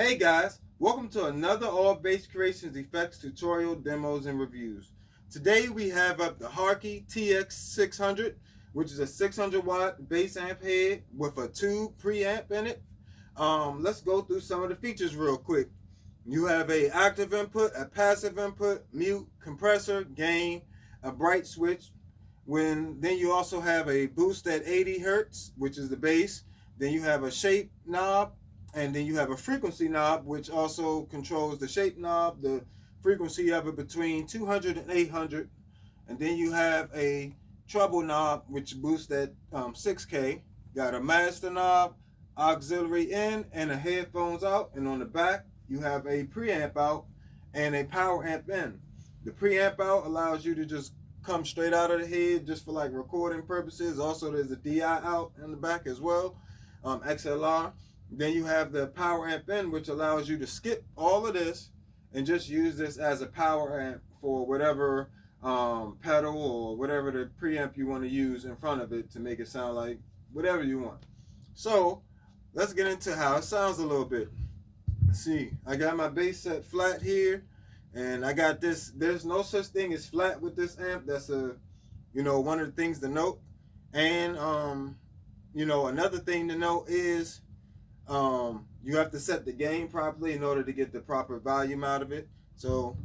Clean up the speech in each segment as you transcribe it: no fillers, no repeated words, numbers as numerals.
Hey guys, welcome to another All Bass Creations Effects tutorial, demos, and reviews. Today we have up the Hartke TX600, which is a 600 watt bass amp head with a tube preamp in it. Let's go through some of the features real quick. You have a active input, a passive input, mute, compressor, gain, a bright switch. Then you also have a boost at 80 Hertz, which is the bass. Then you have a shape knob, and then you have a frequency knob, which also controls the shape knob, the frequency of it between 200 and 800. And then you have a treble knob, which boosts at 6K. Got a master knob, auxiliary in, and a headphones out. And on the back, you have a preamp out and a power amp in. The preamp out allows you to just come straight out of the head just for like recording purposes. Also, there's a DI out in the back as well, XLR. Then you have the power amp in, which allows you to skip all of this and just use this as a power amp for whatever pedal or whatever the preamp you want to use in front of it to make it sound like whatever you want. So let's get into how it sounds a little bit. See, I got my bass set flat here, and I got this. There's no such thing as flat with this amp. That's one of the things to note. And another thing to note is you have to set the gain properly in order to get the proper volume out of it. So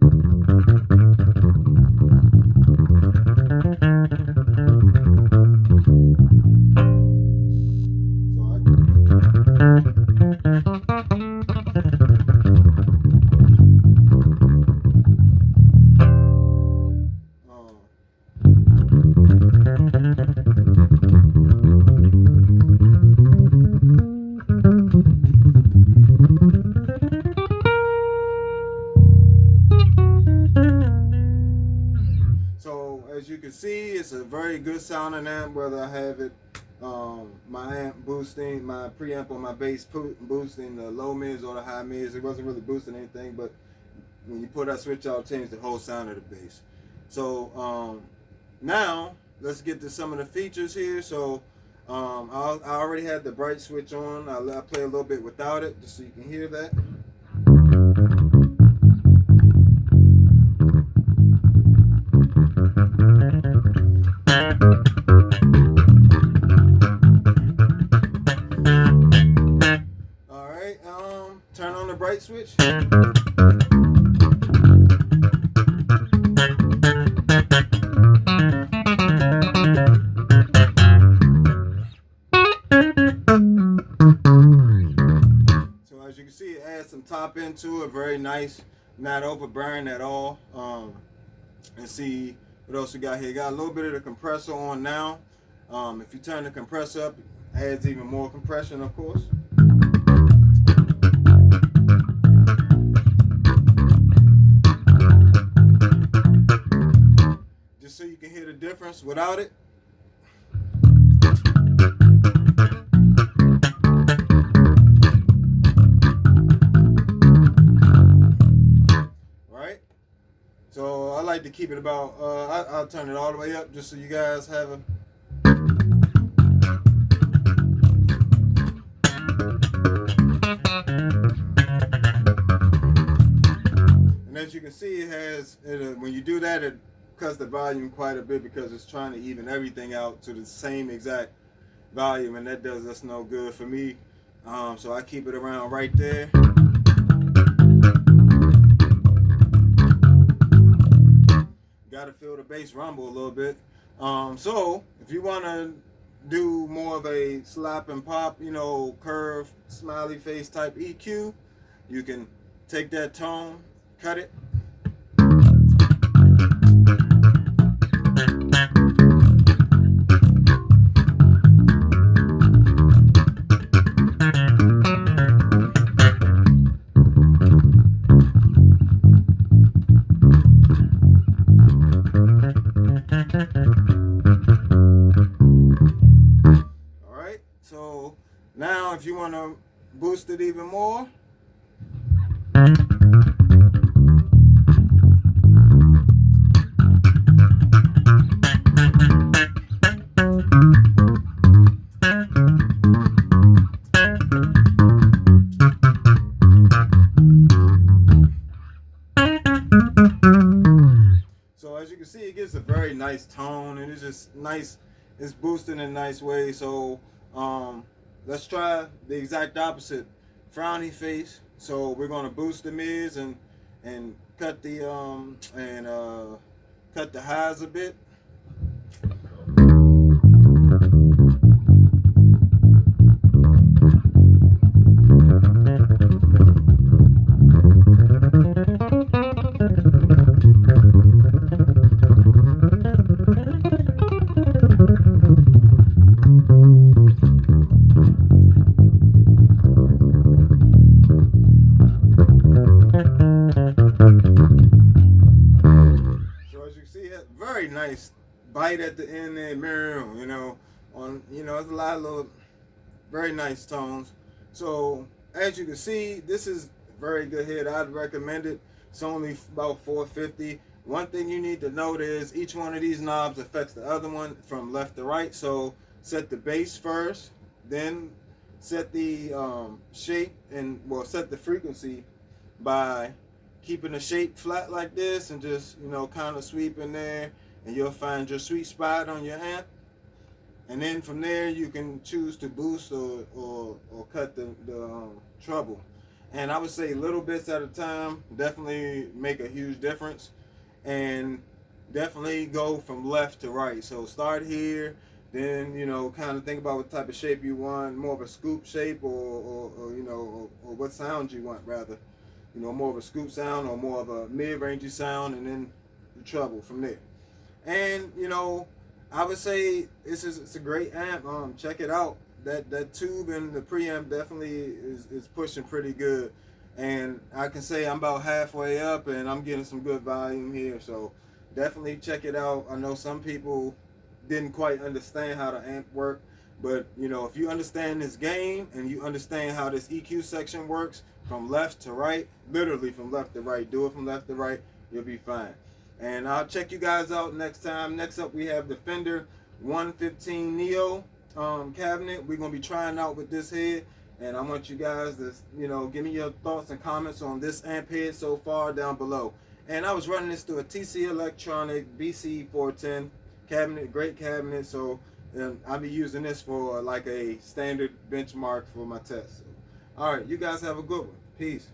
as you can see, it's a very good sounding amp, whether I have it, my amp boosting, my preamp on my bass boosting the low mids or the high mids. It wasn't really boosting anything, but when you put that switch out, it changed the whole sound of the bass. So now let's get to some of the features here. So I already had the bright switch on. I play a little bit without it just so you can hear that. Turn on the bright switch. So as you can see, it adds some top end to it. Very nice, not overbearing at all. And see what else we got here. Got a little bit of the compressor on now. If you turn the compressor up, it adds even more compression, of course. So you can hear the difference without it. Right? So I like to keep it about, I'll turn it all the way up just so you guys have a. And as you can see, it has, when you do that, it cuts the volume quite a bit because it's trying to even everything out to the same exact volume, and that does us no good for me. So I keep it around right there. Gotta feel the bass rumble a little bit. So if you want to do more of a slap and pop, curve, smiley face type EQ, you can take that tone, cut it. Alright, so now if you want to boost it even more, very nice tone, and it's just nice. It's boosted in a nice way. So let's try the exact opposite, frowny face. So we're gonna boost the mids and cut the cut the highs a bit. See a very nice bite at the end there, mirror, you know, it's a lot of little very nice tones. So as you can see, this is a very good head. I'd recommend it. It's only about $450. One thing you need to note is each one of these knobs affects the other one from left to right. So set the bass first, then set the shape, and well, set the frequency by keeping the shape flat like this and just, you know, kind of sweep in there, and you'll find your sweet spot on your amp. And then from there you can choose to boost or cut the treble. And I would say little bits at a time definitely make a huge difference, and definitely go from left to right. So start here, then, you know, kind of think about what type of shape you want, more of a scoop shape or you know, or what sound you want rather. You know, more of a scoop sound or more of a mid-rangey sound, and then the treble from there. And, you know, I would say it's a great amp. Check it out. That tube and the preamp definitely is pushing pretty good. And I can say I'm about halfway up and I'm getting some good volume here. So definitely check it out. I know some people didn't quite understand how the amp worked, but, you know, if you understand this game and you understand how this EQ section works from left to right, literally from left to right, do it from left to right, you'll be fine. And I'll check you guys out next time. Next up, we have the Fender 115 Neo cabinet. We're going to be trying out with this head, and I want you guys to, you know, give me your thoughts and comments on this amp head so far down below. And I was running this through a TC Electronic BC410 cabinet, great cabinet. So I'll be using this for like a standard benchmark for my test. So, all right, you guys have a good one. Peace.